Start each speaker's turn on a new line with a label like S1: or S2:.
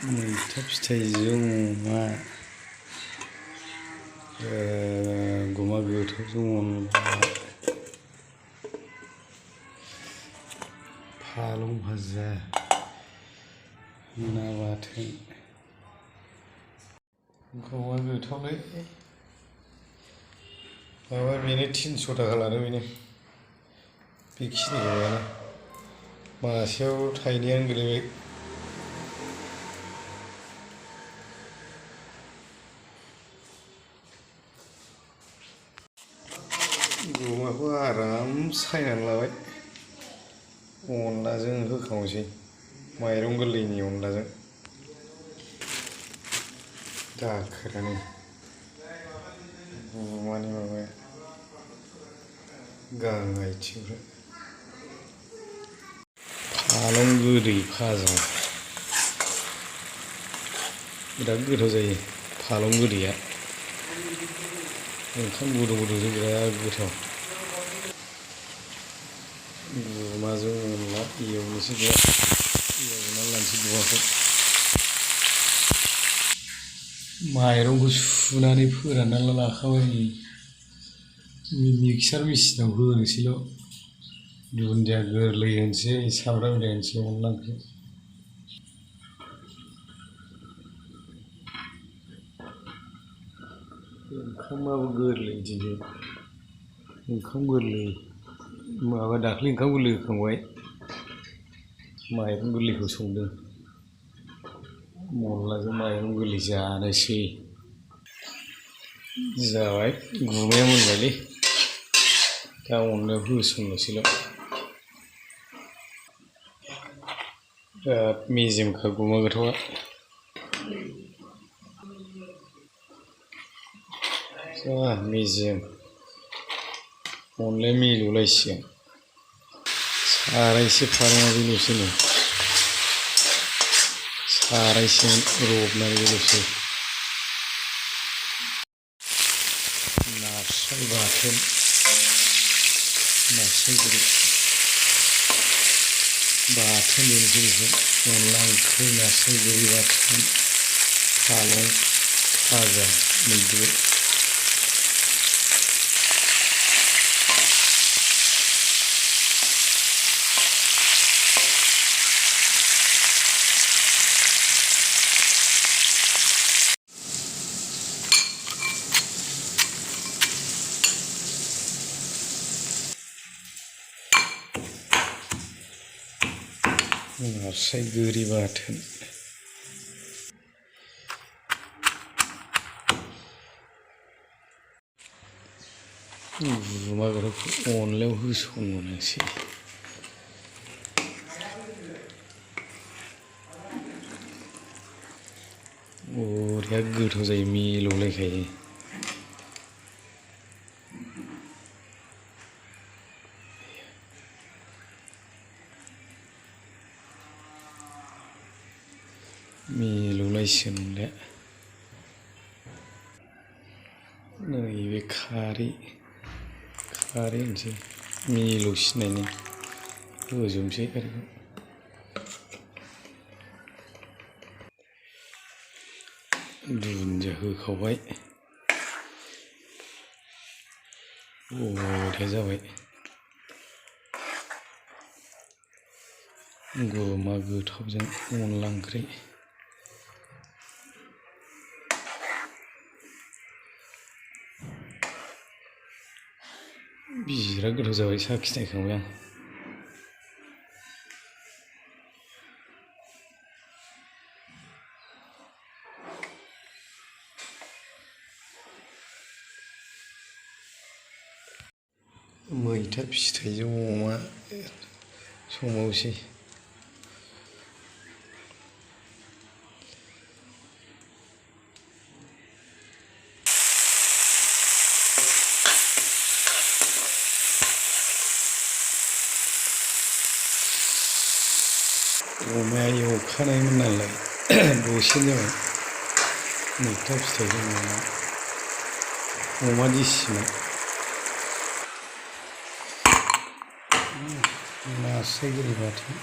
S1: मैथा फिथाइजों अमा गुमा गोथावजों अनला फालं भाजा ना बाथोन गुमा गोथावलै माबा बेनो 300 थाखा लादों बेनो बेखिनिखौनो मासेयाव थाइनैयानो गोलैबाय। गुमाखौ आराम सायनानै लाबाय अनलाजों होखावनोसै माइरं गोरलैनि अनलाजों दाखोरानो गुमानि माबाया गाहाय आथिंफ्रा फालं गोदै भाजा बिराद गोथाव जायो फालं गोदैया ओंखाम गुदुं गुदुंजों बिराद गोथाव। गुमाजों अनला एवनोसै बे एवनानै लानोसै गुमाखौ माइरंखौ सुनानै फोराननानै लाखाबाय मिक्सार मेचिनाव होनोसैल' दुन्दिया गोरलै होनोसै सामब्राम बिलाइ होनोसै अनला ओंख्रि ओंखामाबो गोरलै दिनै ओंखाम गोरलै माबा दाख्लै ओंखाम गोरलै होखांबाय माइरं गोरलैखौ संदों अनलाजों माइरं गोरलै जानोसै जाबाय गुमाया मोनबायलै दा अनलायाव होसननोसैल' बिराद मेजेमखा गुमा गोथावआ जा मेजेम अनलाया मिलौलायसिगोन सारायसे फारौना बेल'सै नै सारायसे रबनानै बेल'सै नास्राय बाथोन नास्राय गोरि बाथोन देनोसै बेखौ अनला ओंख्रि नास्राय गोरि बाथोन फालं भाजा मैद्रु नास्राय गोरि बाथोन गुमा गोथावखौ अनलायाव होसननोसै बरिया गोथाव जायो मिलौलायखायो मिलौलायसिगोन अनलाया नैबे खारै होनोसै मिलौसिननायनि होजोबनोसै खारैखौ दुन्दिया होखावबाय बरिया जाबाय गुमा गोथावजों अनला ओंख्रि बिराद गोथाव जाबाय साखिनायखांबाय आं मैथा फिथाइजों अमा संबावसै अमाया एवखानायमोन नालाय दसेनो जाबाय मैथा फिथाइजों अमा दिसिमोन नास्राय गोरि बाथोन